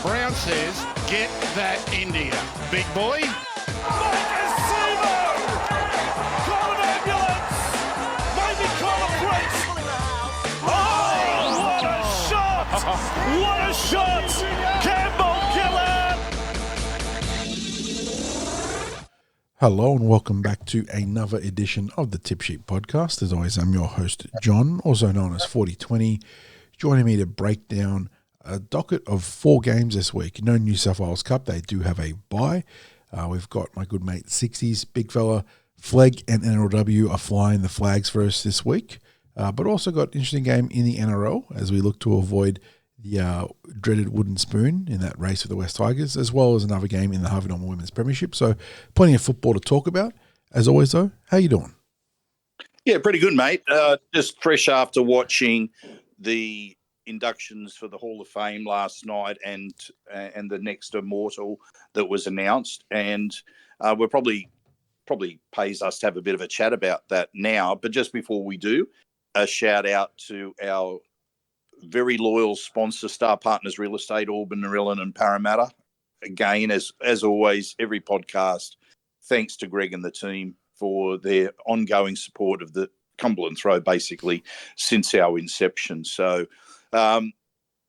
Brown says, get that India. Big boy. Call an ambulance! Maybe call a police! Oh, what a shot! What a shot! Campbell Gillard! Hello and welcome back to another edition of the Tip Sheet Podcast. As always, I'm your host, John, also known as 4020. Joining me to break down a docket of 4 games this week. No New South Wales Cup. They do have a bye. We've got my good mate, Sixties, big fella, Flegg and NRLW are flying the flags for us this week. But also got an interesting game in the NRL as we look to avoid the dreaded wooden spoon in that race for the West Tigers, as well as another game in the Harvey Norman Women's Premiership. So plenty of football to talk about. As always, though, how you doing? Yeah, pretty good, mate. Just fresh after watching the inductions for the Hall of Fame last night and the next Immortal that was announced, and we're probably pays us to have a bit of a chat about that now. But just before we do, a shout out to our very loyal sponsor, Star Partners Real Estate, Auburn, Narellan and Parramatta. Again, as always, every podcast, thanks to Greg and the team for their ongoing support of the Cumberland Throw, basically, since our inception. So,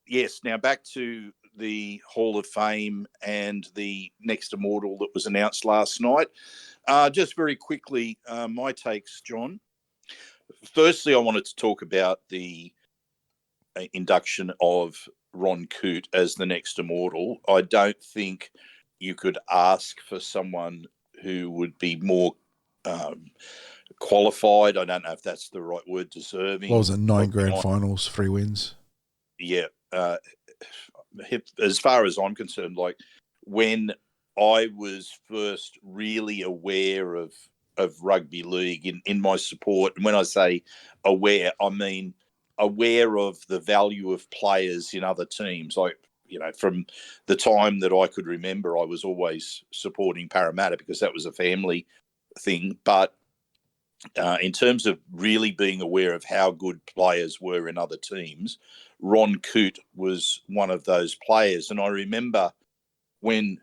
yes, now back to the Hall of Fame and the next Immortal that was announced last night. Just very quickly, my takes, John. Firstly, I wanted to talk about the induction of Ron Coote as the next Immortal. I don't think you could ask for someone who would be more qualified. I don't know if that's the right word, deserving. What was it, 9 grand finals, 3 wins? Yeah. As far as I'm concerned, like when I was first really aware of rugby league in my support, and when I say aware, I mean aware of the value of players in other teams. Like, you know, from the time that I could remember, I was always supporting Parramatta because that was a family thing. But in terms of really being aware of how good players were in other teams, Ron Coote was one of those players. And I remember when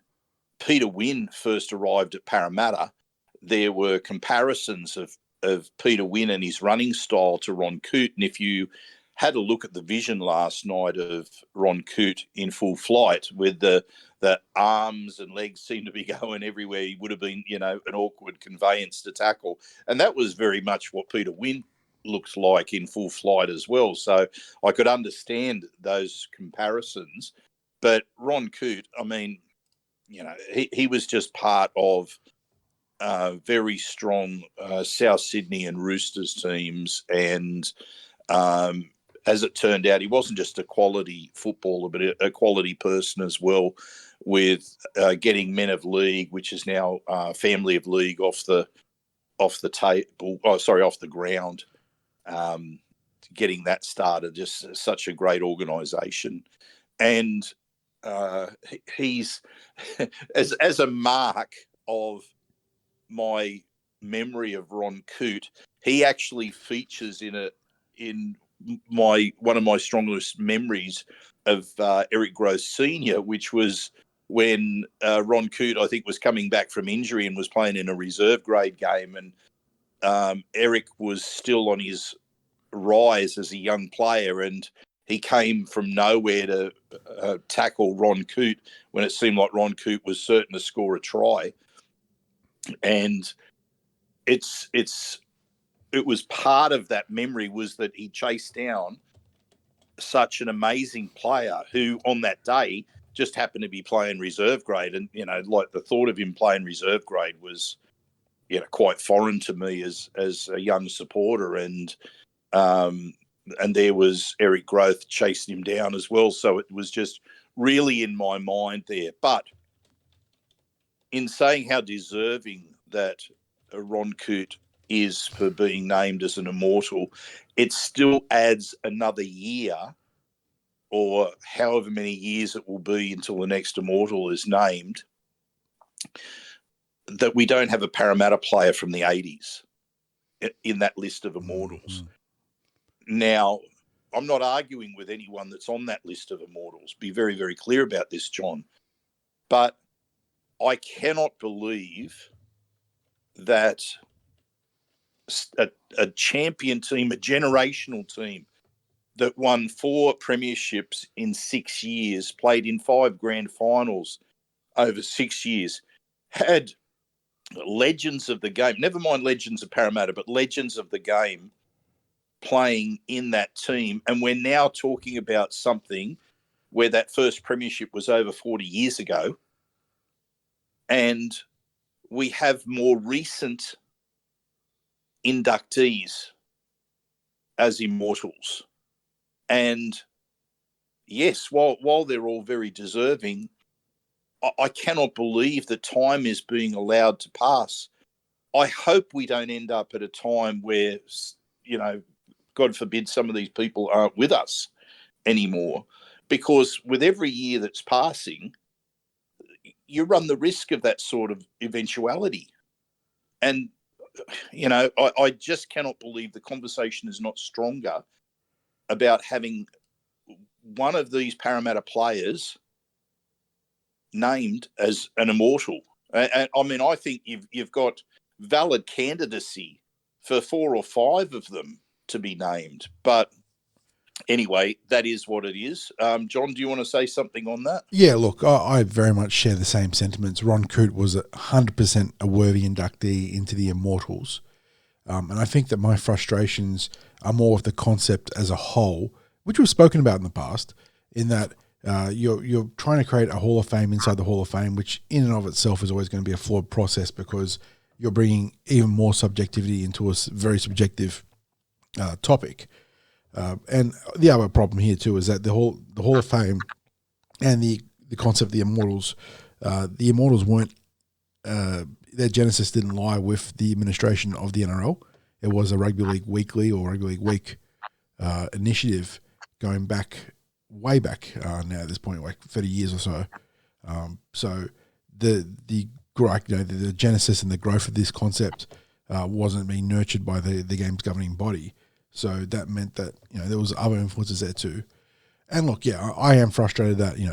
Peter Wynn first arrived at Parramatta, there were comparisons of Peter Wynn and his running style to Ron Coote. And if you had a look at the vision last night of Ron Coote in full flight, with the arms and legs seemed to be going everywhere, he would have been, you know, an awkward conveyance to tackle. And that was very much what Peter Wynn looks like in full flight as well. So I could understand those comparisons. But Ron Coote, I mean, you know, he was just part of very strong South Sydney and Roosters teams. And as it turned out, he wasn't just a quality footballer, but a quality person as well, with getting Men of League, which is now Family of League, off the ground. Getting that started, just such a great organisation. And he's, as a mark of my memory of Ron Coote, he actually features in one of my strongest memories of Eric Gross Senior, which was when Ron Coote, I think, was coming back from injury and was playing in a reserve grade game, and Eric was still on his rise as a young player, and he came from nowhere to tackle Ron Coote when it seemed like Ron Coote was certain to score a try. And it was part of that memory was that he chased down such an amazing player who on that day just happened to be playing reserve grade. And, you know, like the thought of him playing reserve grade was, you know, quite foreign to me as a young supporter. And there was Eric Groth chasing him down as well. So it was just really in my mind there. But in saying how deserving that Ron Coote is for being named as an Immortal, it still adds another year, or however many years it will be until the next Immortal is named, that we don't have a Parramatta player from the 80s in that list of Immortals. Mm-hmm. Now, I'm not arguing with anyone that's on that list of immortals. Be very, very clear about this, John. But I cannot believe that a champion team, a generational team that won 4 premierships in 6 years, played in 5 grand finals over 6 years, had legends of the game, never mind legends of Parramatta, but legends of the game playing in that team. And we're now talking about something where that first premiership was over 40 years ago. And we have more recent inductees as immortals. And yes, while they're all very deserving, I cannot believe that time is being allowed to pass. I hope we don't end up at a time where, God forbid, some of these people aren't with us anymore, because with every year that's passing, you run the risk of that sort of eventuality. And, I just cannot believe the conversation is not stronger about having one of these Parramatta players named as an immortal. And I mean, I think you've got valid candidacy for 4 or 5 of them to be named. But anyway, that is what it is. John, do you want to say something on that? Yeah, look, I very much share the same sentiments. Ron Coote was 100% a worthy inductee into the Immortals. And I think that my frustrations are more of the concept as a whole, which we've spoken about in the past, in that you're trying to create a Hall of Fame inside the Hall of Fame, which in and of itself is always going to be a flawed process, because you're bringing even more subjectivity into a very subjective topic. And the other problem here too is that the Hall of Fame and the concept of the Immortals weren't, their genesis didn't lie with the administration of the NRL. It was a Rugby League Weekly or Rugby League Week initiative going back, way back now at this point, like 30 years or so. So the genesis and the growth of this concept wasn't being nurtured by the game's governing body. So that meant that, there was other influences there too. And look, yeah, I am frustrated that, you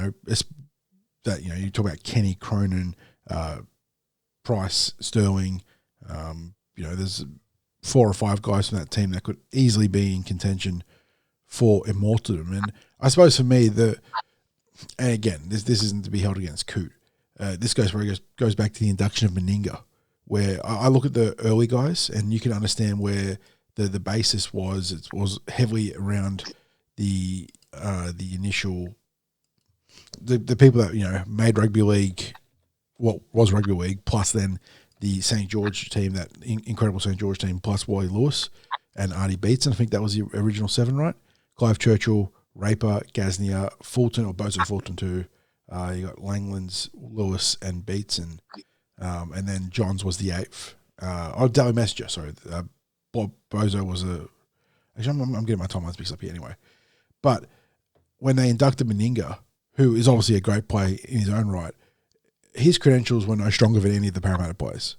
talk about Kenny, Cronin, Price, Sterling, there's 4 or 5 guys from that team that could easily be in contention for immortaldom. And I suppose for me, and again, this isn't to be held against Coote. This goes back to the induction of Meninga, where I look at the early guys and you can understand where the basis was. It was heavily around the initial, the people that, made rugby league, what was rugby league, plus then the St. George team, that incredible St. George team, plus Wally Lewis and Artie Beetson. I think that was the original 7, right? Clive Churchill, Raper, Gaznia, Fulton, or Bozo Fulton too. You got Langlands, Lewis, and Beetson. And then Johns was the 8th. Daly Messenger, sorry. Bob Bozo was actually, I'm getting my timelines mixed up here anyway. But when they inducted Meninga, who is obviously a great player in his own right, his credentials were no stronger than any of the Parramatta players.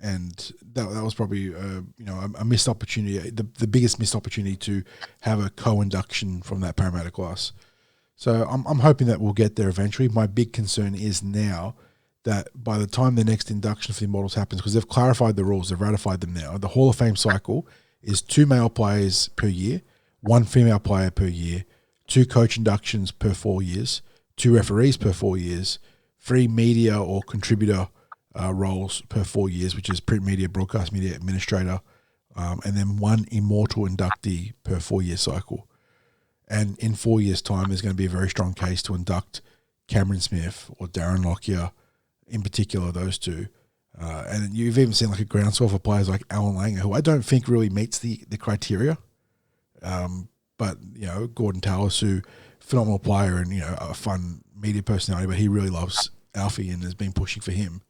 And that was probably a missed opportunity, the biggest missed opportunity to have a co-induction from that Parramatta class. So I'm hoping that we'll get there eventually. My big concern is now that by the time the next induction for the Immortals happens, because they've clarified the rules, they've ratified them now, the Hall of Fame cycle is 2 male players per year, 1 female player per year, 2 coach inductions per 4 years, 2 referees per 4 years, 3 media or contributor roles per 4 years, which is print media, broadcast media, administrator, and then 1 immortal inductee per 4-year cycle. And in 4 years' time, there's going to be a very strong case to induct Cameron Smith or Darren Lockyer, in particular, those two. And you've even seen like a groundswell for players like Alan Langer, who I don't think really meets the criteria. But, Gordon Tallis, who phenomenal player and, a fun media personality, but he really loves Alfie and has been pushing for him.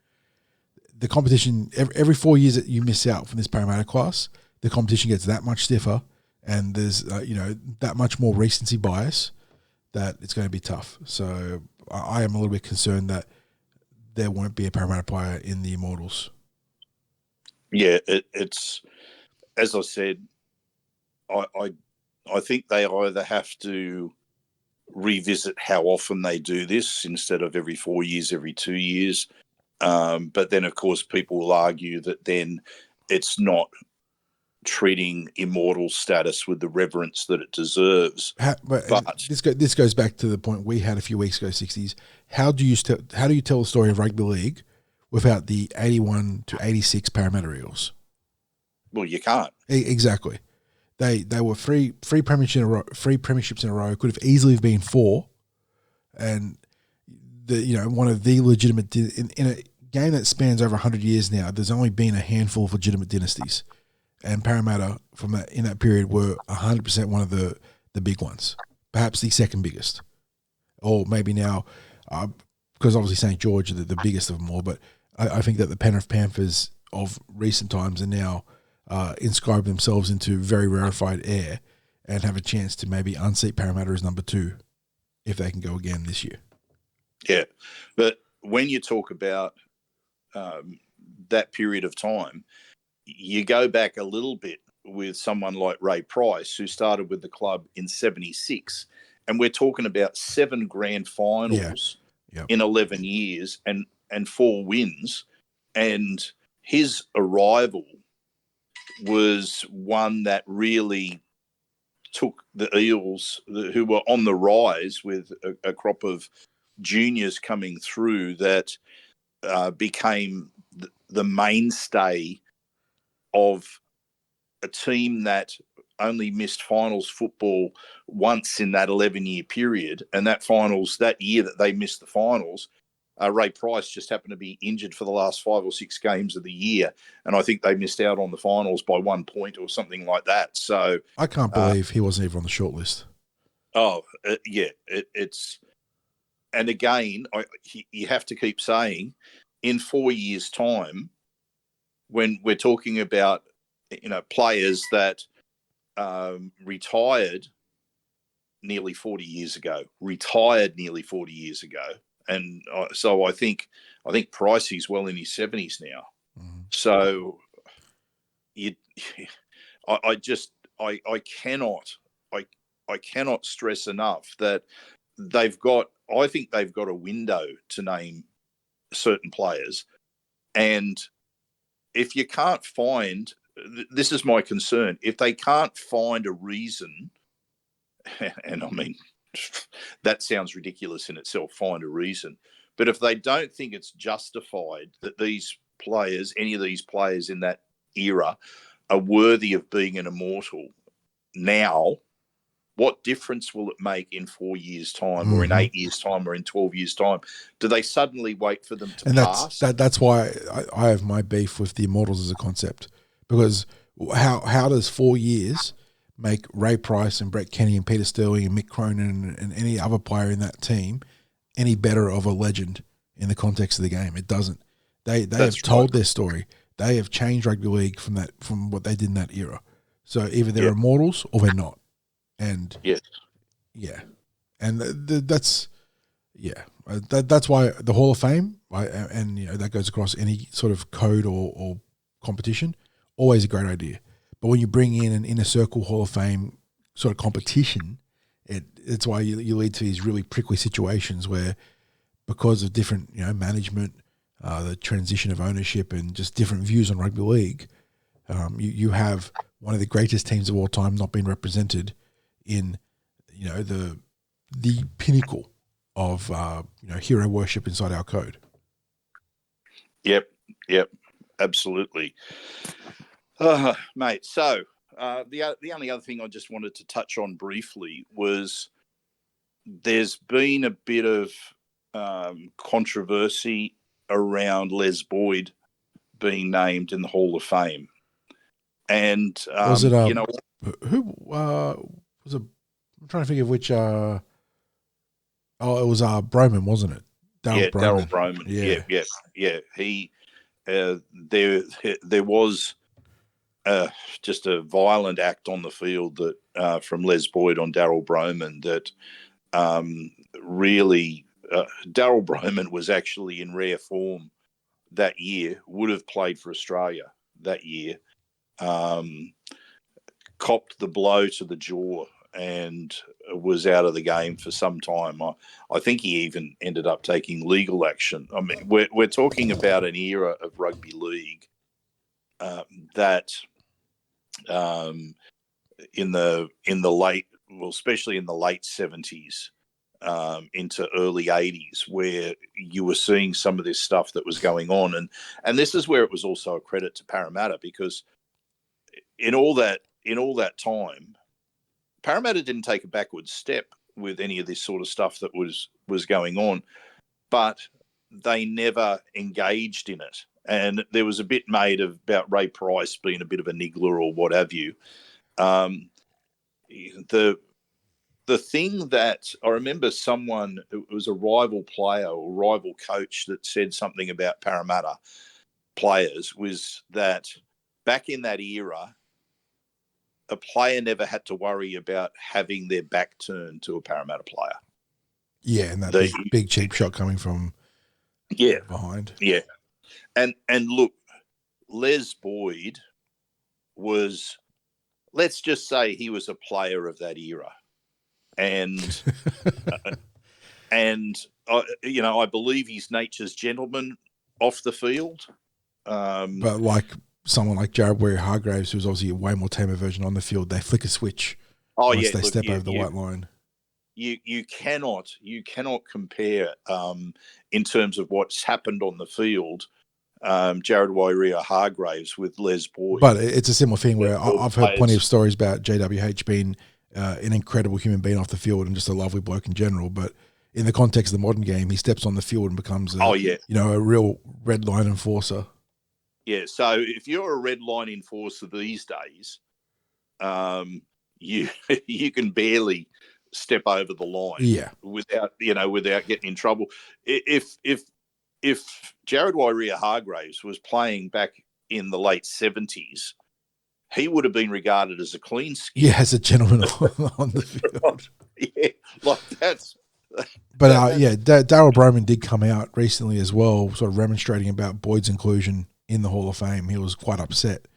The competition, every 4 years that you miss out from this Parramatta class, the competition gets that much stiffer, and there's, that much more recency bias that it's going to be tough. So I am a little bit concerned that there won't be a Parramatta player in the Immortals. Yeah, it's as I said, I I think they either have to revisit how often they do this instead of every 4 years, every 2 years. But then, of course, people will argue that then it's not treating Immortal status with the reverence that it deserves. But this goes back to the point we had a few weeks ago, 60s. How do you tell the story of rugby league without the 81 to 86 Parramatta Eels? Well, you can't. Exactly. They were three premierships in a row. Could have easily been 4, and one of the legitimate in a game that spans over 100 years now. There's only been a handful of legitimate dynasties, and Parramatta in that period were 100% one of the big ones, perhaps the second biggest, or maybe now, because obviously St. George are the biggest of them all. But I think that the Penrith Panthers of recent times are now inscribe themselves into very rarefied air and have a chance to maybe unseat Parramatta as number 2 if they can go again this year. Yeah, but when you talk about that period of time, you go back a little bit with someone like Ray Price, who started with the club in 76, and we're talking about 7 grand finals in 11 years and 4 wins, and his arrival was one that really took the Eels, who were on the rise with a crop of juniors coming through, that became the mainstay of a team that only missed finals football once in that 11-year period. And that year that they missed the finals, Ray Price just happened to be injured for the last 5 or 6 games of the year, and I think they missed out on the finals by 1 point or something like that. So I can't believe he wasn't even on the shortlist. It's, and again, you have to keep saying, in 4 years' time, when we're talking about players that retired nearly 40 years ago, and so I think Pricey's well in his 70s now. Mm-hmm. So I cannot stress enough that I think they've got a window to name certain players, and if you can't find, this is my concern, if they can't find a reason, and I mean, that sounds ridiculous in itself, find a reason, but if they don't think it's justified that these players, any of these players in that era, are worthy of being an Immortal now, what difference will it make in 4 years' time, or in 8 years' time, or in 12 years' time? Do they suddenly wait for them to pass? That's why I have my beef with the Immortals as a concept, because how does 4 years make Ray Price and Brett Kenny and Peter Sterling and Mick Cronin and any other player in that team any better of a legend in the context of the game? It doesn't. They have told their story. They have changed rugby league from what they did in that era. So either they're Immortals or they're not. And and that's why the Hall of Fame, and that goes across any sort of code or competition, always a great idea. But when you bring in an inner circle Hall of Fame sort of competition, it's why you lead to these really prickly situations where, because of different management, the transition of ownership, and just different views on rugby league, you have one of the greatest teams of all time not being represented in the pinnacle of hero worship inside our code. Yep, absolutely, mate. So the only other thing I just wanted to touch on briefly was there's been a bit of controversy around Les Boyd being named in the Hall of Fame, and was it who was it? I'm trying to think of which. It was Broman, wasn't it? Daryl Broman. Yeah. He there was just a violent act on the field that from Les Boyd on Daryl Broman that really Daryl Broman was actually in rare form that year. Would have played for Australia that year. Copped the blow to the jaw and was out of the game for some time. I think he even ended up taking legal action. I mean, we're talking about an era of rugby league that in the late, well, especially in the late 70s into early 80s, where you were seeing some of this stuff that was going on, and this is where it was also a credit to Parramatta, because in all that time, Parramatta didn't take a backward step with any of this sort of stuff that was going on, but they never engaged in it. And there was a bit made about Ray Price being a bit of a niggler or what have you. The thing that I remember, someone, it was a rival player or rival coach that said something about Parramatta players, was that back in that era, a player never had to worry about having their back turned to a Parramatta player. Yeah, and that big cheap shot coming from behind. Yeah. And look, Les Boyd was, let's just say he was a player of that era. And I believe he's nature's gentleman off the field. But like someone like Jared Warrior-Hargraves, who's obviously a way more tamer version on the field, they flick a switch once they step over the white line. You cannot compare in terms of what's happened on the field, Jared Warrior-Hargraves with Les Boyd. But it's a similar thing where I've heard plenty of stories about JWH being an incredible human being off the field and just a lovely bloke in general. But in the context of the modern game, he steps on the field and becomes a real red line enforcer. Yeah, so if you're a red line enforcer these days, you can barely step over the line without getting in trouble. If Jared Warrior-Hargraves was playing back in the late 70s, he would have been regarded as a clean skin. Yeah, as a gentleman on the field. Yeah, like that's. But Darryl Broman did come out recently as well, sort of remonstrating about Boyd's inclusion in the Hall of Fame. He was quite upset,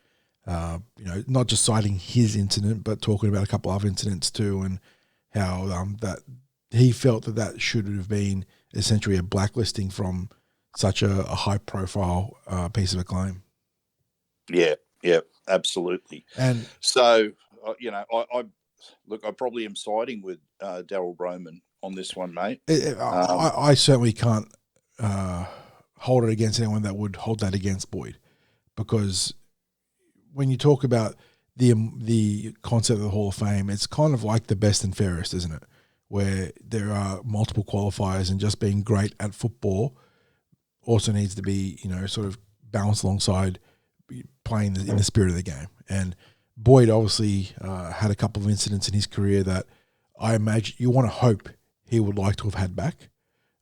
not just citing his incident, but talking about a couple of incidents too, and how that he felt that should have been essentially a blacklisting from such a high-profile piece of acclaim. Yeah, absolutely. And so, I probably am siding with Darryl Broman on this one, mate. I certainly can't hold it against anyone that would hold that against Boyd, because when you talk about the concept of the Hall of Fame, it's kind of like the best and fairest, isn't it? Where there are multiple qualifiers, and just being great at football also needs to be, sort of balanced alongside playing in the spirit of the game. And Boyd obviously had a couple of incidents in his career that I imagine you want to hope he would like to have had back.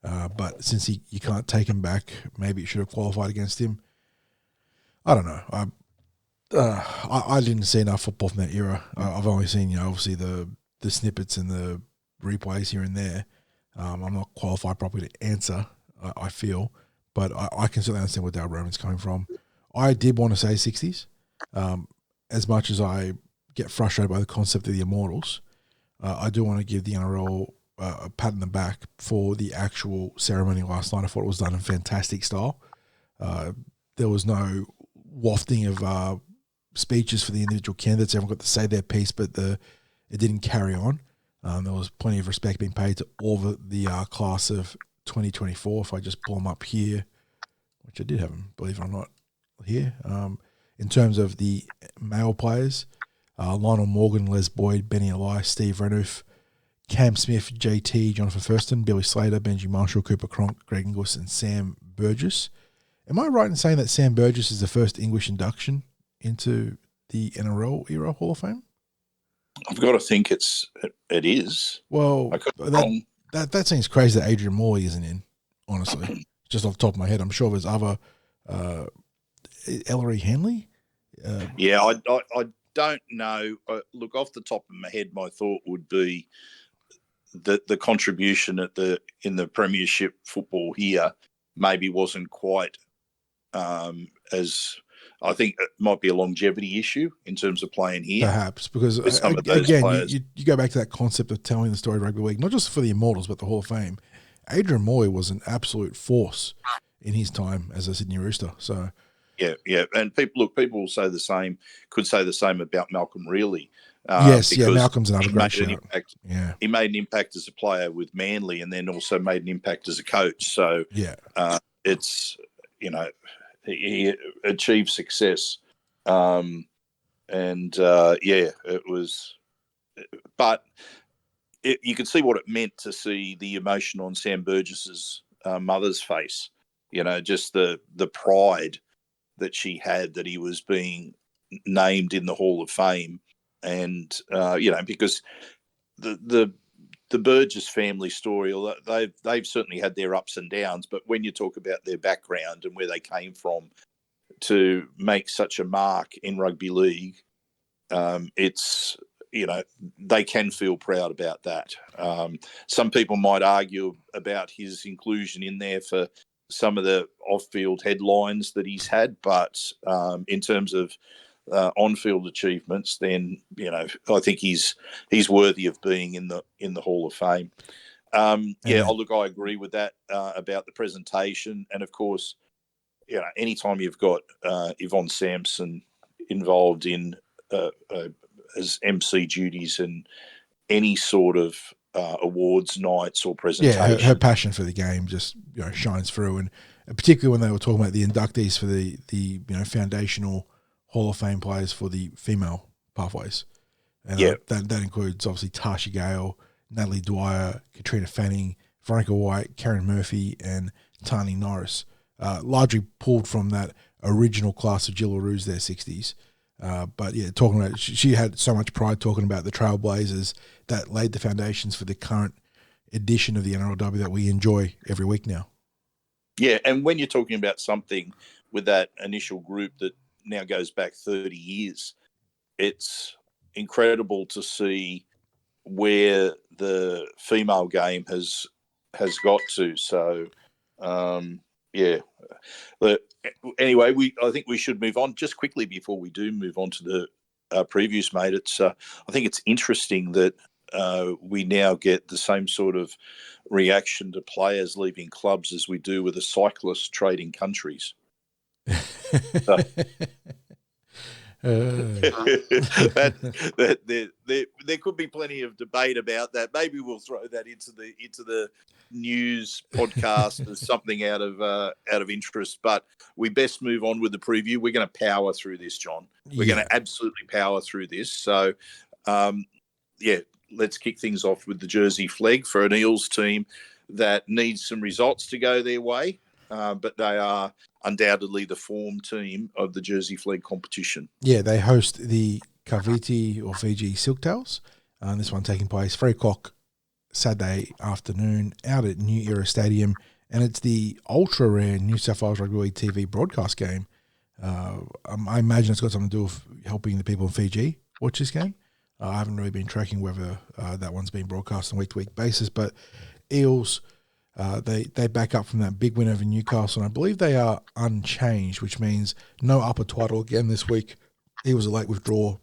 But since you can't take him back, maybe it should have qualified against him. I don't know. I didn't see enough football from that era. I've only seen, obviously the snippets and the replays here and there. I'm not qualified properly to answer, I feel. But I can certainly understand where Darryl Broman's coming from. I did want to say 60s. As much as I get frustrated by the concept of the Immortals, I do want to give the NRL a pat on the back for the actual ceremony last night. I thought it was done in fantastic style. There was no wafting of speeches for the individual candidates. Everyone got to say their piece, but it didn't carry on. There was plenty of respect being paid to all the class of 2024. If I just pull them up here, which I did have them, believe it or not, here. In terms of the male players, Lionel Morgan, Les Boyd, Benny Elias, Steve Renouf, Cam Smith, JT, Jonathan Thurston, Billy Slater, Benji Marshall, Cooper Cronk, Greg Inglis, and Sam Burgess. Am I right in saying that Sam Burgess is the first English induction into the NRL era Hall of Fame? I've got to think it is. Well, that seems crazy that Adrian Morley isn't in, honestly. Just off the top of my head. I'm sure there's other... Ellery Henley? I don't know. Look, off the top of my head, my thought would be that the contribution in the premiership football here maybe wasn't quite as I think it might be a longevity issue in terms of playing here. Perhaps, because with some of those again, players. you go back to that concept of telling the story of rugby league, not just for the Immortals, but the Hall of Fame. Adrian Moy was an absolute force in his time as a Sydney Rooster. So, yeah, and people will say the same. Could say the same about Malcolm Reilly. yes, Malcolm's another great shout. Yeah, he made an impact as a player with Manly, and then also made an impact as a coach. So, yeah, it's he achieved success, and it was, but you could see what it meant to see the emotion on Sam Burgess's mother's face. Just the pride that she had that he was being named in the Hall of Fame, and because the Burgess family story, although they've certainly had their ups and downs, but when you talk about their background and where they came from to make such a mark in rugby league, it's they can feel proud about that. Some people might argue about his inclusion in there for some of the off-field headlines that he's had, but in terms of on-field achievements, then I think he's worthy of being in the Hall of Fame. Look, I agree with that about the presentation, and of course, anytime you've got Yvonne Sampson involved in as MC duties and any sort of awards nights or presentation. Yeah, her passion for the game just shines through, and particularly when they were talking about the inductees for the foundational Hall of Fame players for the female pathways. And that includes obviously Tasha Gale, Natalie Dwyer, Katrina Fanning, Veronica White, Karen Murphy, and Tani Norris. Largely pulled from that original class of Jill LaRue's their 60s. But talking about she had so much pride talking about the Trailblazers that laid the foundations for the current edition of the NRLW that we enjoy every week now. Yeah, and when you're talking about something with that initial group that now goes back 30 years, it's incredible to see where the female game has got to. So, But anyway, I think we should move on just quickly before we do move on to the previews, mate. I think it's interesting that we now get the same sort of reaction to players leaving clubs as we do with the cyclists trading countries. There could be plenty of debate about that. Maybe we'll throw that into the news podcast as something out of interest. But we best move on with the preview. We're going to power through this, John. We're going to absolutely power through this. So, let's kick things off with the Jersey Flegg for an Eels team that needs some results to go their way. But they are undoubtedly the form team of the Jersey Flegg competition. Yeah, they host the Kaviti or Fiji Silktails. This one taking place 3 o'clock Saturday afternoon out at New Era Stadium. And it's the ultra rare New South Wales Rugby League TV broadcast game. I imagine it's got something to do with helping the people in Fiji watch this game. I haven't really been tracking whether that one's been broadcast on a week-to-week basis, but Eels... They back up from that big win over Newcastle, and I believe they are unchanged, which means no upper title again this week. It was a late withdrawal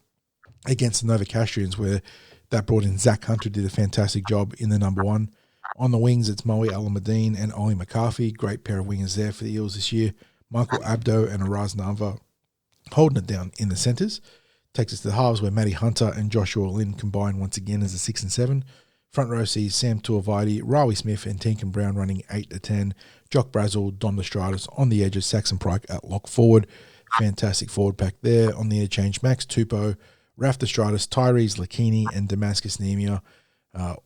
against the Novocastrians, where that brought in Zach Hunter, did a fantastic job in the number 1. On the wings, it's Moe Alamadine and Ollie McCarthy. Great pair of wingers there for the Eels this year. Michael Abdo and Araz Nava holding it down in the centres. Takes us to the halves, where Matty Hunter and Joshua Lynn combine once again as a 6 and 7. Front row sees Sam Tuivasa, Rawi Smith and Tinkin Brown running 8 to 10. Jock Brazel, Don Lestratus on the edges, Saxon Pryke at lock forward. Fantastic forward pack there. On the interchange, Max Tupou, Raf Lestratus, Tyrese Lakini and Damascus Nemia,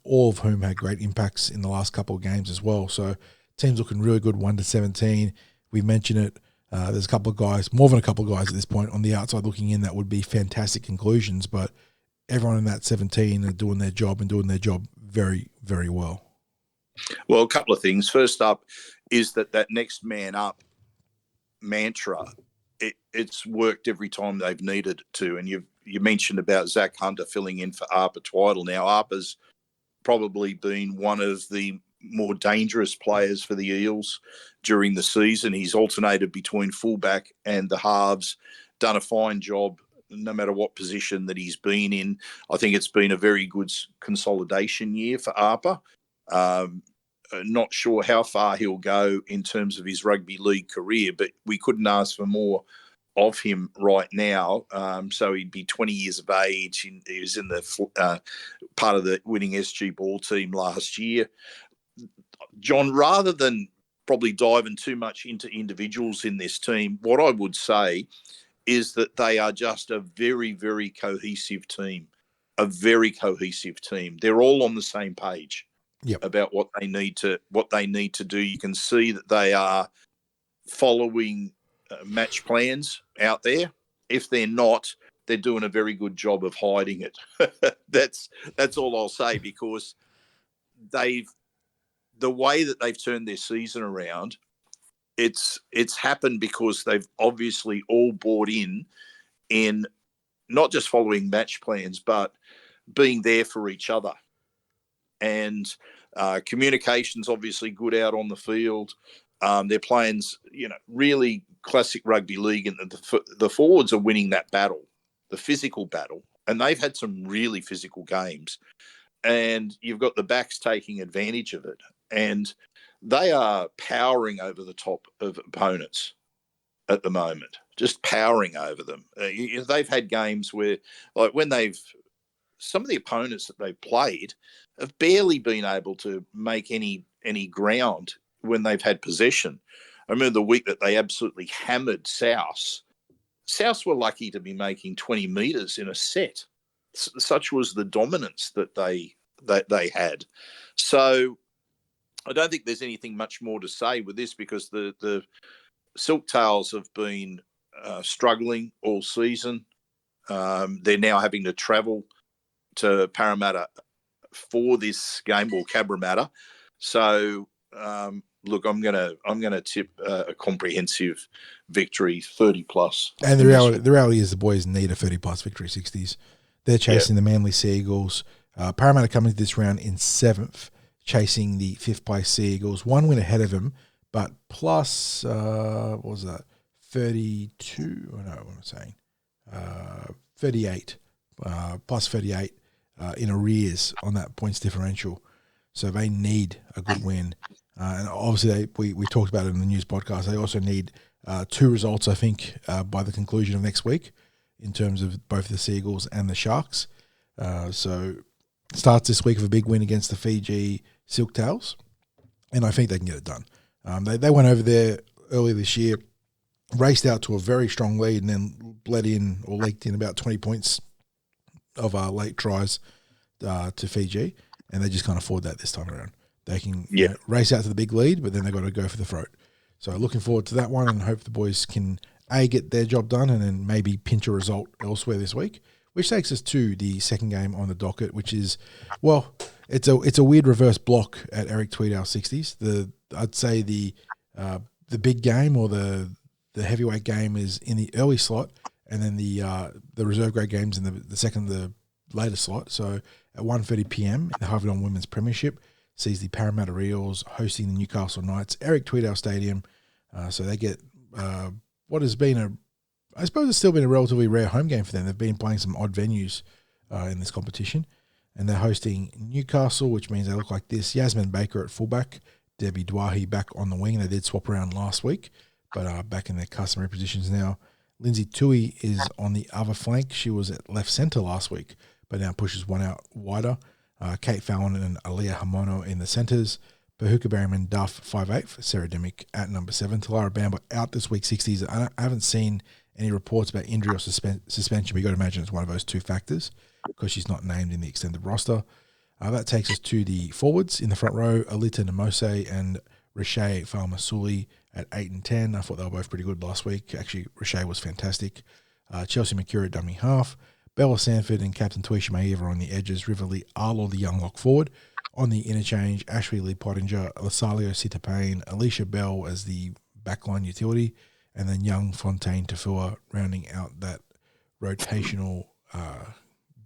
all of whom had great impacts in the last couple of games as well. So team's looking really good, 1 to 17. We mentioned it. There's a couple of guys, more than a couple of guys at this point on the outside looking in that would be fantastic conclusions, but everyone in that 17 are doing their job very, very well. Well, a couple of things. First up is that next man up mantra, it's worked every time they've needed it to. And you mentioned about Zach Hunter filling in for Arpa Twiddle. Now, Arpa's probably been one of the more dangerous players for the Eels during the season. He's alternated between fullback and the halves, done a fine job no matter what position that he's been in. I think it's been a very good consolidation year for Arpa. Not sure how far he'll go in terms of his rugby league career, but we couldn't ask for more of him right now. So he'd be 20 years of age. He was in the part of the winning SG ball team last year. John, rather than probably diving too much into individuals in this team, what I would say is that they are just a very, very cohesive team, a very cohesive team. They're all on the same page about what they need to do. You can see that they are following match plans out there. If they're not, they're doing a very good job of hiding it. That's all I'll say, because the way that they've turned their season around, it's happened because they've obviously all bought in not just following match plans, but being there for each other. And communication's obviously good out on the field. Their plans, really classic rugby league, and the forwards are winning that battle, the physical battle. And they've had some really physical games. And you've got the backs taking advantage of it. And they are powering over the top of opponents at the moment, just powering over them. They've had games where, like, some of the opponents that they've played have barely been able to make any ground when they've had possession. I remember the week that they absolutely hammered South. South were lucky to be making 20 metres in a set. Such was the dominance that they had. So I don't think there's anything much more to say with this, because the Silktails have been struggling all season. They're now having to travel to Parramatta for this game, or Cabramatta. So look, I'm gonna tip a comprehensive victory, 30+. And the reality is the boys need a 30+ victory. 60s. They're chasing the Manly Sea Eagles. Parramatta coming to this round in 7th, chasing the 5th place Sea Eagles. 1 win ahead of them, but plus, what was that? 32? Oh, no, what am I saying? 38. Plus 38 in arrears on that points differential. So they need a good win. And obviously, we talked about it in the news podcast. They also need 2 results, I think, by the conclusion of next week, in terms of both the Seagulls and the Sharks. So starts this week with a big win against the Fiji Silktails, and I think they can get it done. They went over there earlier this year, raced out to a very strong lead, and then leaked in about 20 points of late tries to Fiji, and they just can't afford that this time around. They can race out to the big lead, but then they've got to go for the throat. So looking forward to that one, and hope the boys can get their job done, and then maybe pinch a result elsewhere this week, which takes us to the second game on the docket, which is, well, it's a weird reverse block at Eric Tweedale 60s. I'd say the big game, or the heavyweight game, is in the early slot, and then the reserve grade games in the later slot. So at 1:30 p.m. in the Harvard Women's Premiership sees the Parramatta Eels hosting the Newcastle Knights, Eric Tweedale Stadium. So they get what has been I suppose it's still been a relatively rare home game for them. They've been playing some odd venues in this competition, and they're hosting Newcastle, which means they look like this. Yasmin Baker at fullback, Debbie Dwahi back on the wing. They did swap around last week, but back in their customary positions now. Lindsay Tui is on the other flank. She was at left centre last week, but now pushes one out wider. Kate Fallon and Aliyah Hamono in the centres. Bahuka Berryman Duff, 5'8", Sarah Demick at number 7. Talara Bamba out this week, 60s. I haven't seen any reports about injury or suspension. We've got to imagine it's one of those 2 factors, because she's not named in the extended roster. That takes us to the forwards in the front row, Alita Namose and Riche Falmasuli at 8 and 10. I thought they were both pretty good last week. Actually, Riche was fantastic. Chelsea McCure at dummy half. Bella Sanford and Captain Tuisha Maeva on the edges. Rivali Arlo, the young lock forward. On the interchange, Ashley Lee Pottinger, Lasalio Sitapane, Alicia Bell as the backline utility, and then young Fontaine Tafua rounding out that rotational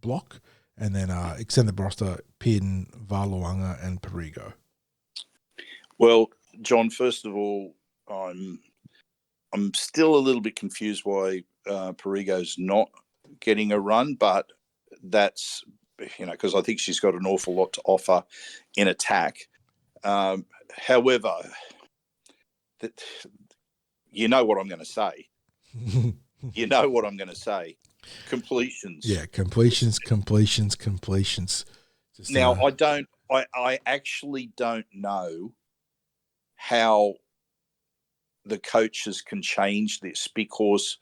block. And then extend the roster, Pin, Valuanga, and Perigo. Well, John, first of all, I'm still a little bit confused why Perigo's not getting a run, but that's, because I think she's got an awful lot to offer in attack. However, you know what I'm going to say. You know what I'm going to say. Completions. Yeah, completions. Just, now, I actually don't know how the coaches can change this, because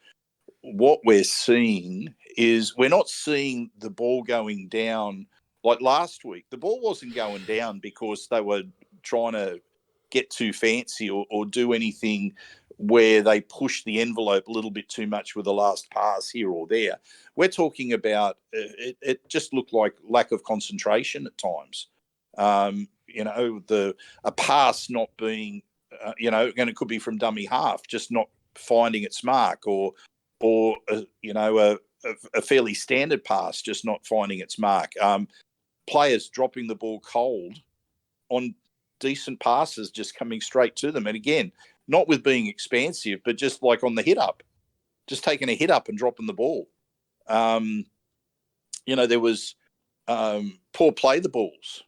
what we're seeing is we're not seeing the ball going down like last week. The ball wasn't going down because they were trying to get too fancy or do anything where they push the envelope a little bit too much with the last pass here or there. We're talking about it just looked like lack of concentration at times. A pass not being, and it could be from dummy half, just not finding its mark, or a fairly standard pass just not finding its mark. Players dropping the ball cold on decent passes, just coming straight to them. And again, not with being expansive, but just like on the hit up, just taking a hit up and dropping the ball. There was poor play the balls.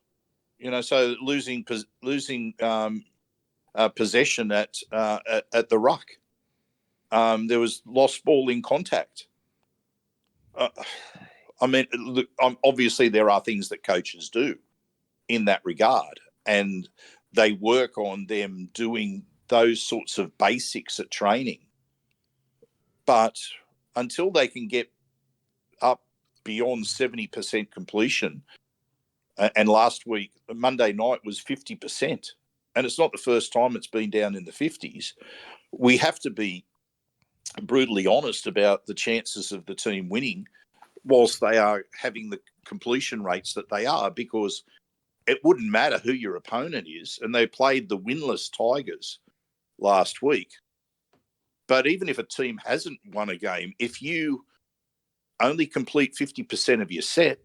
So losing possession at the ruck. There was lost ball in contact. Obviously there are things that coaches do in that regard, and they work on them doing those sorts of basics at training. But until they can get up beyond 70% completion, and last week, Monday night, was 50%, and it's not the first time it's been down in the 50s, we have to be brutally honest about the chances of the team winning whilst they are having the completion rates that they are, because it wouldn't matter who your opponent is, and they played the winless Tigers last week. But even if a team hasn't won a game, if you only complete 50% of your set,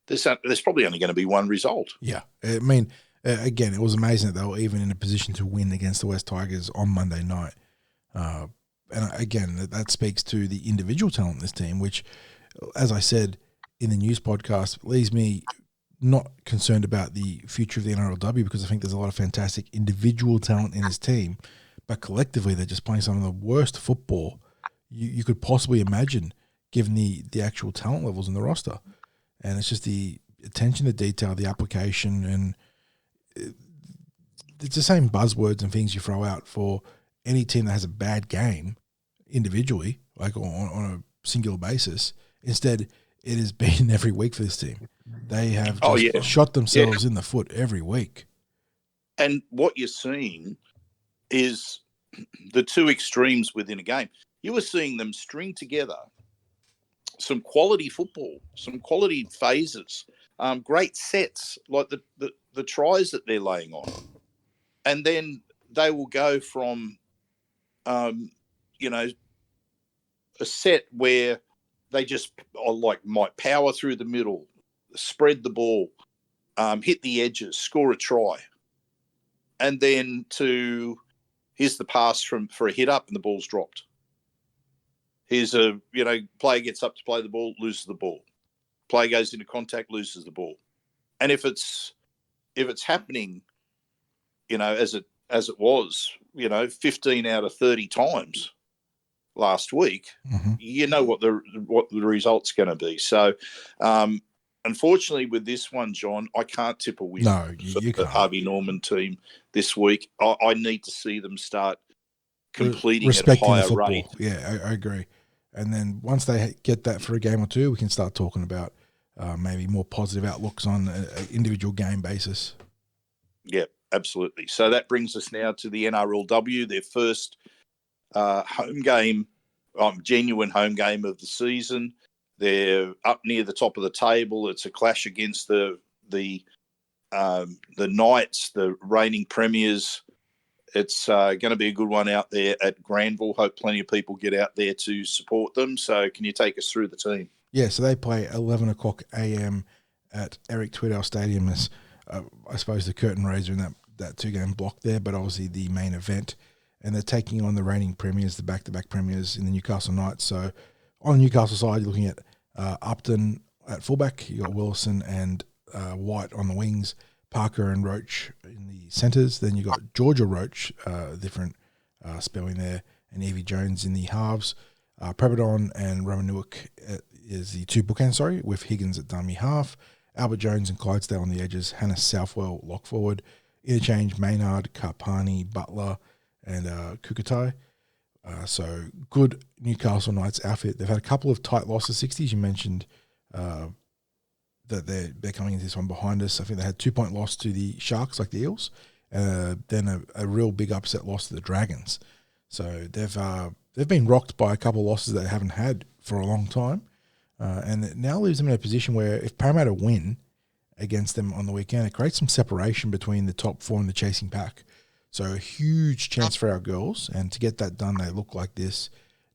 there's probably only going to be one result. Yeah. I mean, again, it was amazing that they were even in a position to win against the West Tigers on Monday night. And again, that speaks to the individual talent in this team, which, as I said in the news podcast, leaves me not concerned about the future of the NRLW, because I think there's a lot of fantastic individual talent in this team, but collectively they're just playing some of the worst football you could possibly imagine, given the actual talent levels in the roster. And it's just the attention to detail, the application, and it's the same buzzwords and things you throw out for any team that has a bad game individually, like on a singular basis. Instead, it has been every week for this team. They have just shot themselves in the foot every week. And what you're seeing is the two extremes within a game. You were seeing them string together some quality football, some quality phases, great sets, like the tries that they're laying on. And then they will go from, a set where they just might power through the middle, spread the ball, hit the edges, score a try. And then here's the pass for a hit up and the ball's dropped. Here's player gets up to play the ball, loses the ball. Player goes into contact, loses the ball. And if it's happening, as it was, 15 out of 30 times last week, you know what the result's going to be. So, unfortunately, with this one, John, I can't tip a win for the Harvey Norman team this week. I need to see them start completing at a higher rate. Yeah, I agree. And then once they get that for a game or two, we can start talking about maybe more positive outlooks on an individual game basis. Yeah, absolutely. So that brings us now to the NRLW, their first home game, genuine home game of the season. They're up near the top of the table. It's a clash against the Knights, the reigning premiers. It's going to be a good one out there at Granville. Hope plenty of people get out there to support them. So can you take us through the team? Yeah, so they play 11 o'clock a.m. at Eric Tweedale Stadium. As I suppose, the curtain raiser in that 2-game block there, but obviously the main event. And they're taking on the reigning premiers, the back-to-back premiers in the Newcastle Knights. So on the Newcastle side, you're looking at Upton at fullback. You got Wilson and White on the wings, Parker and Roach in the centres. Then you got Georgia Roach, different spelling there, and Evie Jones in the halves. Prebadon and Romanuik is the 2 bookends, with Higgins at dummy half. Albert Jones and Clydesdale on the edges. Hannah Southwell lock forward. Interchange Maynard, Karpani, Butler, and Kukatai. So good Newcastle Knights outfit. They've had a couple of tight losses, 60s. You mentioned that they're coming into this one behind us. I think they had 2-point loss to the Sharks, like the Eels. Then a real big upset loss to the Dragons. So they've been rocked by a couple of losses they haven't had for a long time. And it now leaves them in a position where if Parramatta win against them on the weekend, it creates some separation between the top 4 and the chasing pack. So a huge chance for our girls, and to get that done, they look like this.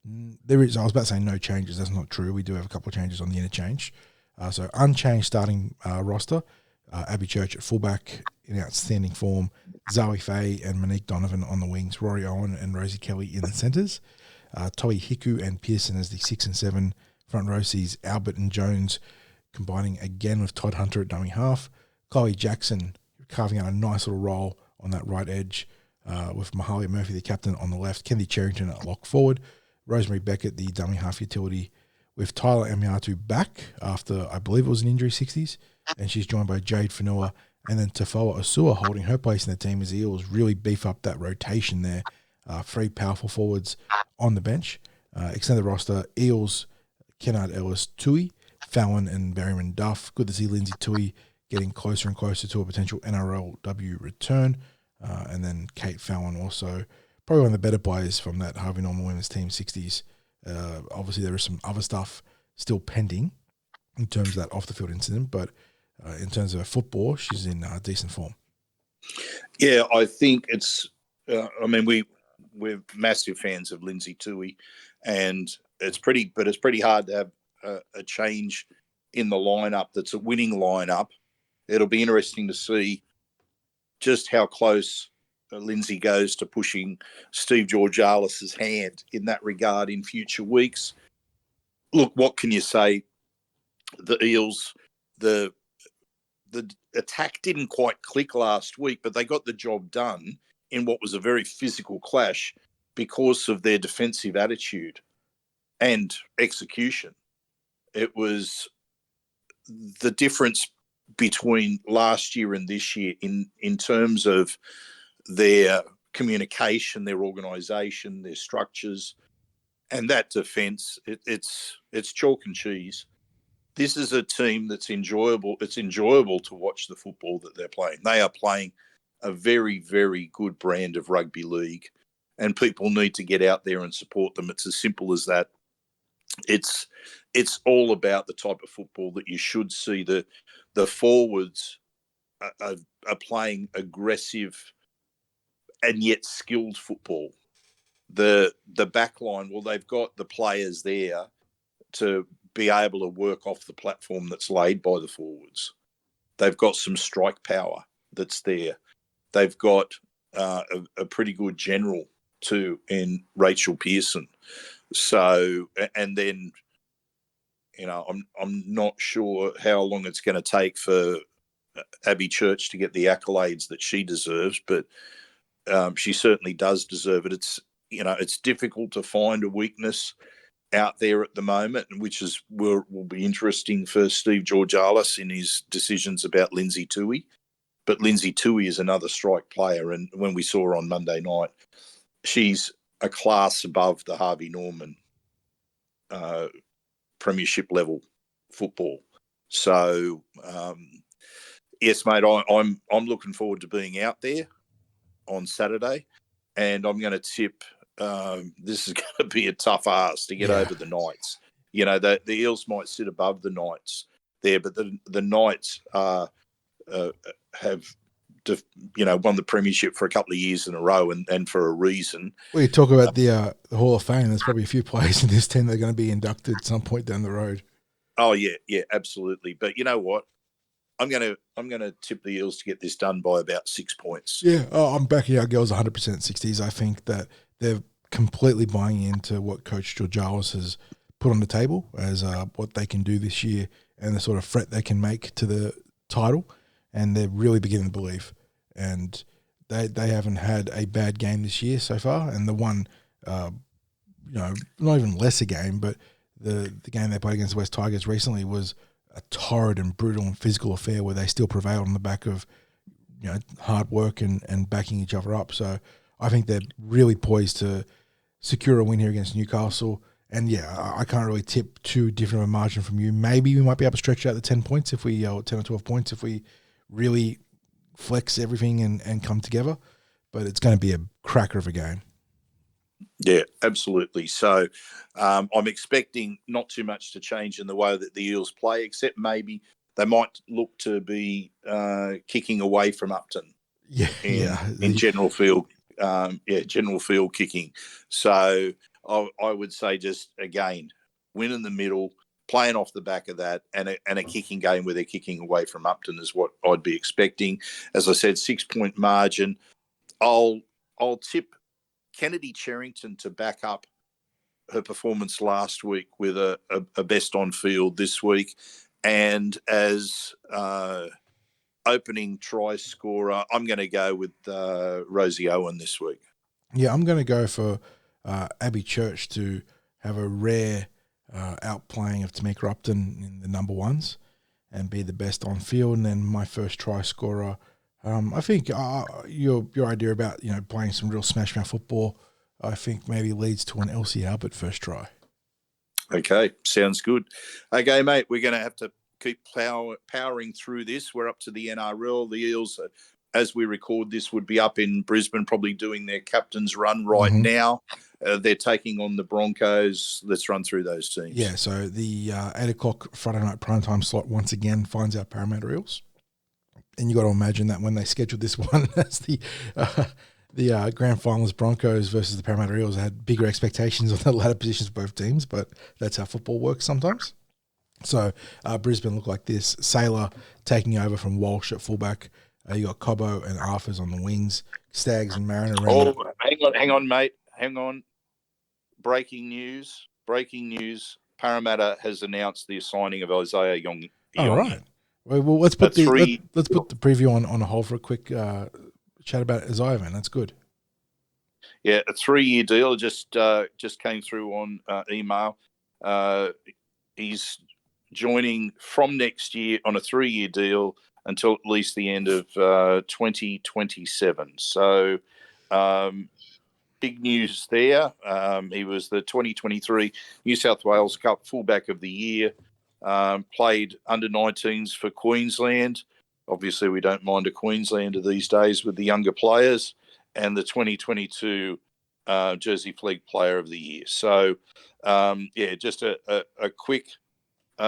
There is, I was about to say no changes. That's not true. We do have a couple of changes on the interchange. So unchanged starting roster. Abby Church at fullback in outstanding form. Zoe Fay and Monique Donovan on the wings. Rory Owen and Rosie Kelly in the centres. Toi Hiku and Pearson as the 6 and 7 front row sees Albert and Jones combining again with Todd Hunter at dummy half. Chloe Jackson carving out a nice little role on that right edge with Mahalia Murphy, the captain, on the left. Kendi Cherrington at lock forward. Rosemary Beckett, the dummy half utility, with Tyler Amiatu back after, I believe it was an injury, 60s, and she's joined by Jade Fanua, and then Tafoa Osua holding her place in the team as the Eels really beef up that rotation there. 3 powerful forwards on the bench. Extended roster, Eels, Kennard Ellis Tui, Fallon and Berryman Duff. Good to see Lindsay Tui getting closer and closer to a potential NRLW return. And then Kate Fallon also, probably one of the better players from that Harvey Norman women's team, 60s. Obviously, there is some other stuff still pending in terms of that off-the-field incident, but in terms of her football, she's in decent form. Yeah, I think it's, we're massive fans of Lindsay Tui, and it's pretty hard to have a change in the lineup that's a winning lineup. It'll be interesting to see just how close Lindsay goes to pushing Steve Georgialis's hand in that regard in future weeks. Look, what can you say? The Eels, the attack didn't quite click last week, but they got the job done in what was a very physical clash because of their defensive attitude and execution. It was the difference between last year and this year in terms of their communication, their organisation, their structures, and that defence. It's chalk and cheese. This is a team that's enjoyable. It's enjoyable to watch the football that they're playing. They are playing a very, very good brand of rugby league, and people need to get out there and support them. It's as simple as that. It's all about the type of football that you should see. The forwards are playing aggressive and yet skilled football. The back line, well, they've got the players there to be able to work off the platform that's laid by the forwards. They've got some strike power that's there. They've got a pretty good general too in Rachel Pearson. So, and then, I'm not sure how long it's going to take for Abby Church to get the accolades that she deserves, but she certainly does deserve it. It's difficult to find a weakness out there at the moment, which will be interesting for Steve Georgialis in his decisions about Lindsay Tui. But Lindsay Tui is another strike player, and when we saw her on Monday night, she's a class above the Harvey Norman premiership level football. So yes, mate, I'm looking forward to being out there on Saturday, and I'm going to tip this is going to be a tough ask to get over the Knights. The Eels might sit above the Knights there, but the Knights have won the premiership for a couple of years in a row, and for a reason. Well, you talk about the Hall of Fame. There's probably a few players in this team that are going to be inducted at some point down the road. Oh, yeah, absolutely. But you know what? I'm gonna tip the Eels to get this done by about 6 points. Yeah, I'm backing our girls 100% 60s. I think that they're completely buying into what Coach Georgialis has put on the table as what they can do this year and the sort of threat they can make to the title, and they're really beginning to believe. And they haven't had a bad game this year so far, and the one, not even lesser game, but the game they played against the West Tigers recently was a torrid and brutal and physical affair where they still prevailed on the back of hard work and backing each other up. So I think they're really poised to secure a win here against Newcastle. And yeah, I can't really tip too different of a margin from you. Maybe we might be able to stretch out the 10 points if we, 10 or 12 points if we really flex everything and come together. But it's going to be a cracker of a game. Yeah, absolutely. So I'm expecting not too much to change in the way that the Eels play, except maybe they might look to be kicking away from Upton. In general field. General field kicking. So I would say just, again, win in the middle, playing off the back of that, and a kicking game where they're kicking away from Upton is what I'd be expecting. As I said, 6-point margin. I'll tip Kennedy Cherrington to back up her performance last week with a best on field this week. And as opening try scorer, I'm going to go with Rosie Owen this week. Yeah, I'm going to go for Abby Church to have a rare outplaying of Tamika Upton in the number ones and be the best on field. And then my first try scorer, I think your idea about playing some real smash mouth football, I think maybe leads to an Elsie Albert first try. Okay, sounds good. Okay, mate, we're going to have to keep powering through this. We're up to the NRL. The Eels, as we record this, would be up in Brisbane, probably doing their captain's run right now. They're taking on the Broncos. Let's run through those teams. Yeah, so the 8 o'clock Friday night primetime slot once again finds our Parramatta Eels. And you got to imagine that when they scheduled this one as the grand finals, Broncos versus the Parramatta Eels, had bigger expectations on the ladder positions of both teams, but that's how football works sometimes. So Brisbane look like this. Sailor taking over from Walsh at fullback. You got Cobbo and Arthurs on the wings. Stags and Mariner. Hang on, mate. Hang on. Breaking news. Parramatta has announced the signing of Isaiah Iongi. All right. Well, let's put the preview on hold for a quick chat about Isaiah, man. That's good. Yeah, a 3-year deal just came through on email. He's joining from next year on a 3-year deal until at least the end of 2027. So big news there. He was the 2023 New South Wales Cup fullback of the year. Played under 19s for Queensland. Obviously, we don't mind a Queenslander these days with the younger players, and the 2022 Jersey Flegg Player of the Year. So, just a quick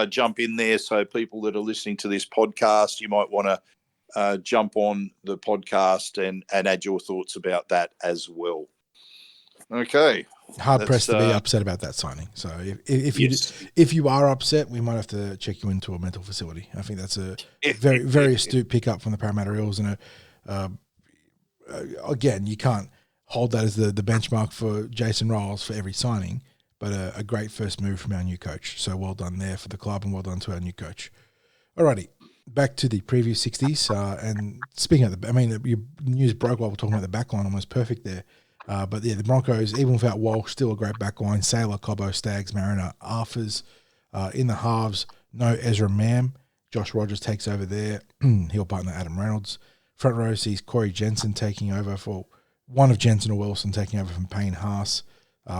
jump in there. So people that are listening to this podcast, you might want to jump on the podcast and add your thoughts about that as well. Okay. Hard pressed to be upset about that signing. So if you are upset, we might have to check you into a mental facility. I think that's a very, very astute pickup from the Parramatta Eels. And again, you can't hold that as the benchmark for Jason Riles for every signing, but a great first move from our new coach. So well done there for the club and well done to our new coach. Alrighty, back to the preview 60s. And speaking of your news broke while we're talking about the backline, almost perfect there. But yeah, the Broncos, even without Walsh, still a great backline. Sailor, Cobbo, Stags, Mariner, Arthurs. In the halves, no Ezra Mam. Josh Rogers takes over there. He'll partner Adam Reynolds. Front row sees Corey Jensen taking over for one of Jensen or Wilson taking over from Payne Haas.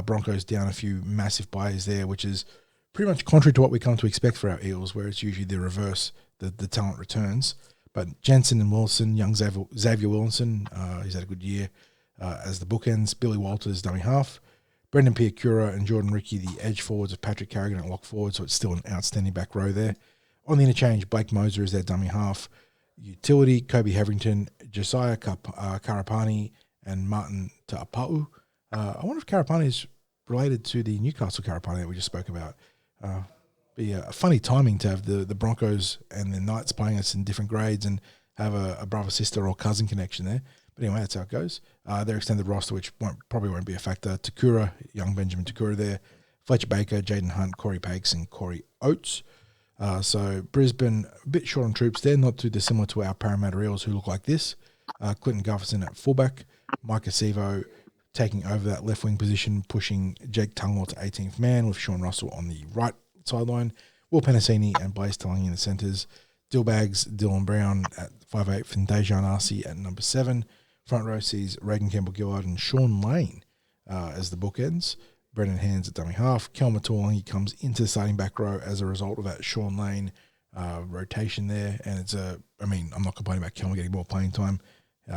Broncos down a few massive buyers there, which is pretty much contrary to what we come to expect for our Eels, where it's usually the reverse, the talent returns. But Jensen and Wilson, young Xavier Wilson, he's had a good year. As the bookends, Billy Walters, dummy half, Brendan Piacura and Jordan Ricky, the edge forwards of Patrick Carrigan at lock forward, so it's still an outstanding back row there. On the interchange, Blake Moser is their dummy half, utility, Kobe Heverington, Josiah Karapani, and Martin Ta'apau. I wonder if Karapani is related to the Newcastle Karapani that we just spoke about. be a funny timing to have the Broncos and the Knights playing us in different grades and have a brother, sister, or cousin connection there. But anyway, that's how it goes. Their extended roster, which probably won't be a factor. Takura, young Benjamin Takura there. Fletcher Baker, Jaden Hunt, Corey Pakes, and Corey Oates. So Brisbane, a bit short on troops there, not too dissimilar to our Parramatta Eels, who look like this. Clinton Gufferson at fullback. Mike Acevo taking over that left wing position, pushing Jake Tunglaw to 18th man with Sean Russell on the right sideline. Will Penasini and Blaze Telling in the centres. Dillbags, Dylan Brown at 5'8", and Dejan Arce at number 7. Front row sees Reagan Campbell-Gillard and Sean Lane as the bookends. Brendan Hands at dummy half. Kelma Tuolangi comes into the starting back row as a result of that Sean Lane rotation there. And I'm not complaining about Kelma getting more playing time.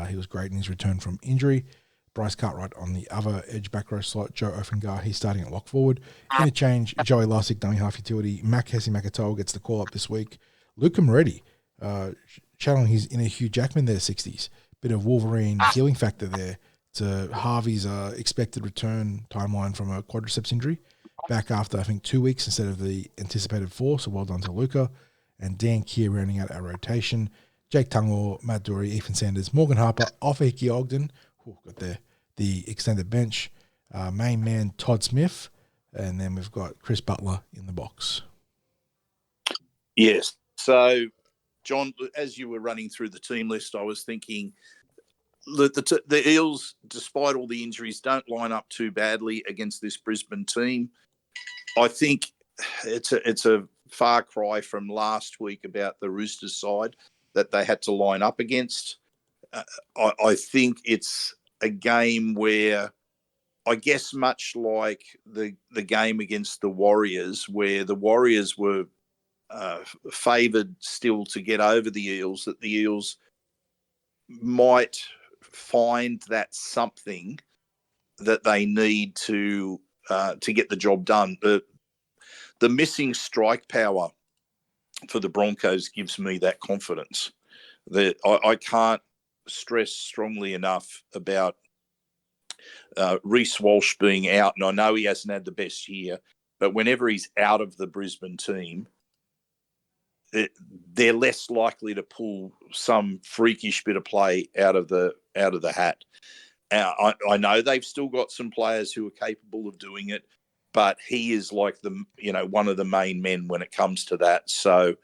He was great in his return from injury. Bryce Cartwright on the other edge back row slot. Joe Offengar, he's starting at lock forward. Interchange, Joey Lussick, dummy half utility. Mac Hesse-Makatoa gets the call up this week. Luca Moretti, channeling his inner Hugh Jackman there, 60s. Bit of Wolverine healing factor there to Harvey's expected return timeline from a quadriceps injury. Back after, I think, 2 weeks instead of the anticipated 4, so well done to Luca. And Dan Keir rounding out our rotation. Jake Tunglaw, Matt Dury, Ethan Sanders, Morgan Harper, Hickey Ogden. Got the extended bench. Main man, Todd Smith. And then we've got Chris Butler in the box. Yes. So, John, as you were running through the team list, I was thinking the Eels, despite all the injuries, don't line up too badly against this Brisbane team. I think it's a far cry from last week about the Roosters side that they had to line up against. I think it's a game where, I guess much like the game against the Warriors, where the Warriors were favoured still to get over the Eels, that the Eels might find that something that they need to get the job done. The missing strike power for the Broncos gives me that confidence. That I can't stress strongly enough about Reece Walsh being out, and I know he hasn't had the best year, but whenever he's out of the Brisbane team, they're less likely to pull some freakish bit of play out of the hat. I know they've still got some players who are capable of doing it, but he is like one of the main men when it comes to that. So,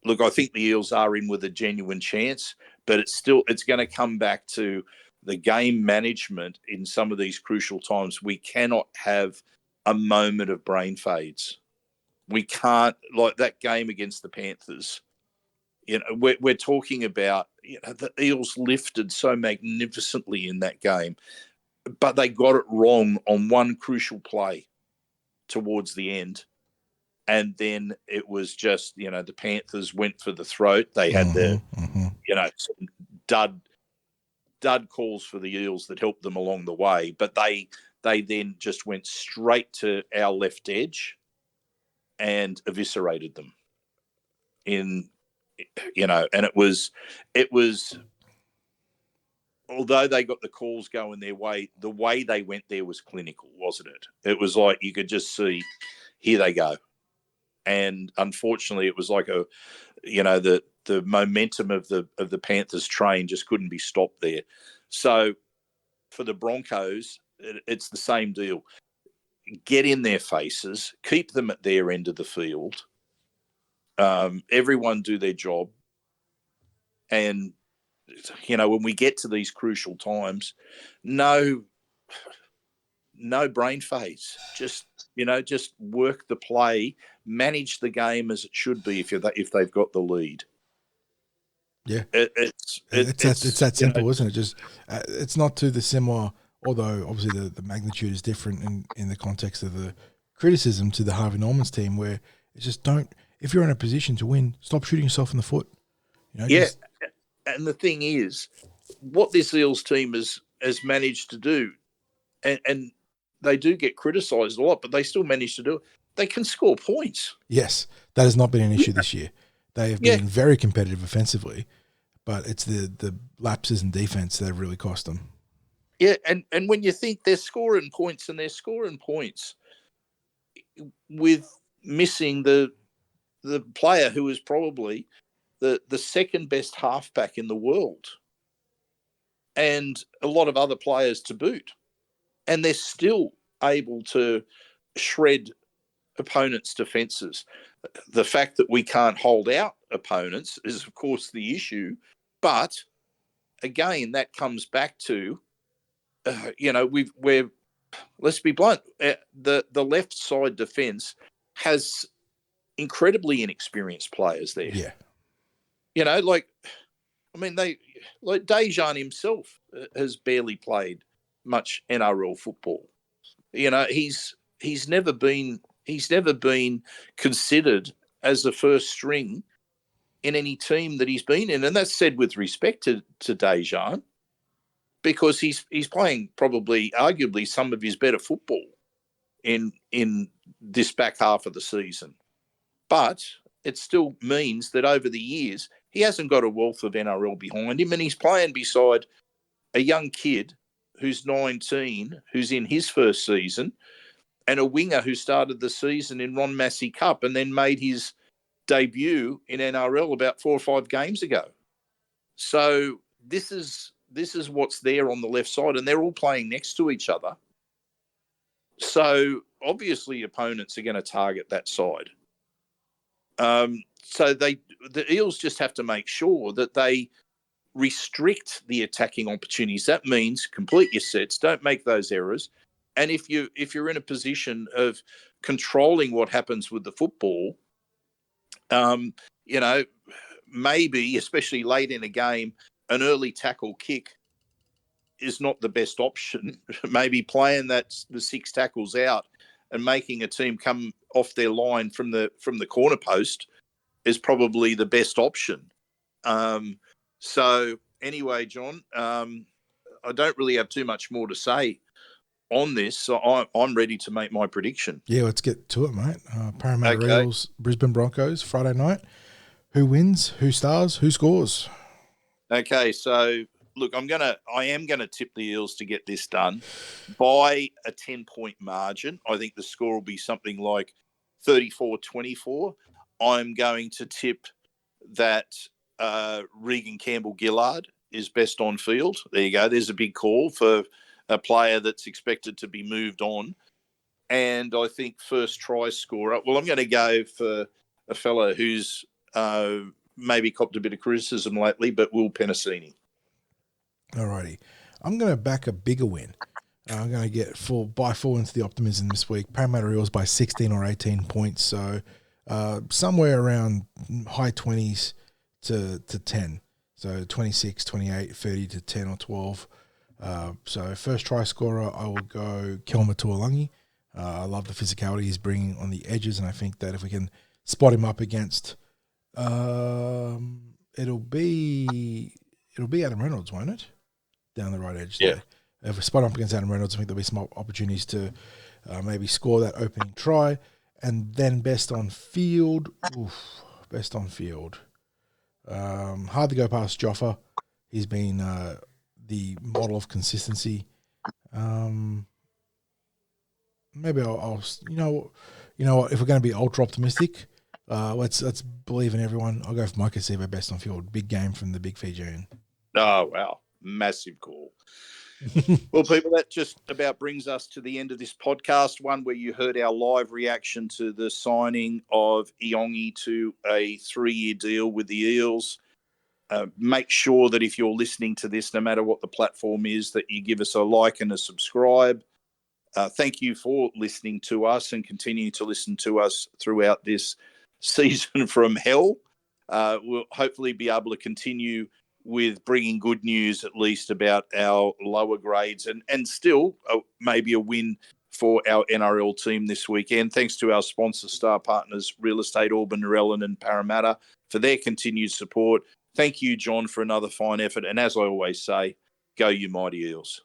look, I think the Eels are in with a genuine chance, but it's going to come back to the game management in some of these crucial times. We cannot have a moment of brain fades. We can't, like that game against the Panthers. We're talking about the Eels lifted so magnificently in that game, but they got it wrong on one crucial play towards the end. And then it was just, the Panthers went for the throat. They had some dud calls for the Eels that helped them along the way, but they then just went straight to our left edge and eviscerated them and it was, although they got the calls going their way, the way they went there was clinical, wasn't it? It was like you could just see, here they go. And unfortunately, it was like the momentum of the Panthers train just couldn't be stopped there. So for the Broncos, it's the same deal. Get in their faces, keep them at their end of the field. Everyone do their job. And, when we get to these crucial times, no brain fades. Just work the play, manage the game as it should be if they've got the lead. Yeah. It's that simple, isn't it? Just it's not too dissimilar, although obviously the magnitude is different in the context of the criticism to the Harvey Norman's team, where it's just if you're in a position to win, stop shooting yourself in the foot. And the thing is, what this Eels team has managed to do, and they do get criticised a lot, but they still manage to do it. They can score points. Yes, that has not been an issue this year. They have been very competitive offensively, but it's the lapses in defense that have really cost them. Yeah, and when you think they're scoring points with missing the player who is probably the second best halfback in the world, and a lot of other players to boot, and they're still able to shred opponents' defences. The fact that we can't hold out opponents is, of course, the issue, but again, that comes back to we're let's be blunt. The left side defence has incredibly inexperienced players there. Yeah. Dejan himself has barely played much NRL football. He's never been considered as a first string in any team that he's been in, and that's said with respect to Dejan, because he's playing probably arguably some of his better football in this back half of the season. But it still means that over the years he hasn't got a wealth of NRL behind him, and he's playing beside a young kid who's 19, who's in his first season, and a winger who started the season in Ron Massey Cup and then made his debut in NRL about 4 or 5 games ago. So this is what's there on the left side, and they're all playing next to each other. So obviously opponents are going to target that side. So the Eels just have to make sure that they restrict the attacking opportunities. That means complete your sets, don't make those errors. And if you're in a position of controlling what happens with the football, maybe, especially late in a game, an early tackle kick is not the best option. Maybe playing the 6 tackles out and making a team come off their line from the corner post is probably the best option. So anyway, John, I don't really have too much more to say on this, so I'm ready to make my prediction. Yeah, let's get to it, mate. Parramatta Eels, Brisbane Broncos, Friday night. Who wins? Who stars? Who scores? Okay, so look, I am gonna tip the Eels to get this done by a 10-point margin. I think the score will be something like 34-24. I'm going to tip that Regan Campbell-Gillard is best on field. There you go. There's a big call for a player that's expected to be moved on. And I think first try scorer, well, I'm going to go for a fella who's maybe copped a bit of criticism lately, but Will Penasini. Alrighty. I'm going to back a bigger win. I'm going to get buy 4 into the optimism this week. Parramatta Eels by 16 or 18 points. So somewhere around high 20s to 10. So 26, 28, 30 to 10 or 12. So first try scorer, I will go Kelma Tuolangi. I love the physicality he's bringing on the edges, and I think that if we can spot him up against, it'll be Adam Reynolds, won't it? Down the right edge there. If we spot him up against Adam Reynolds, I think there'll be some opportunities to maybe score that opening try. And then best on field. Hard to go past Joffa. He's been the model of consistency. Maybe I'll you know what, if we're going to be ultra optimistic, let's believe in everyone. I'll go for Mike Acevo best on field. Big game from the big Fijian. Oh, wow. Massive call. Well, people, that just about brings us to the end of this podcast, one where you heard our live reaction to the signing of Iongi to a 3-year deal with the Eels. Make sure that if you're listening to this, no matter what the platform is, that you give us a like and a subscribe. Thank you for listening to us and continuing to listen to us throughout this season from hell. We'll hopefully be able to continue with bringing good news, at least about our lower grades, and still maybe a win for our NRL team this weekend. Thanks to our sponsor star partners, Real Estate Auburn, Narellan and Parramatta, for their continued support. Thank you, John, for another fine effort. And as I always say, go you mighty Eels.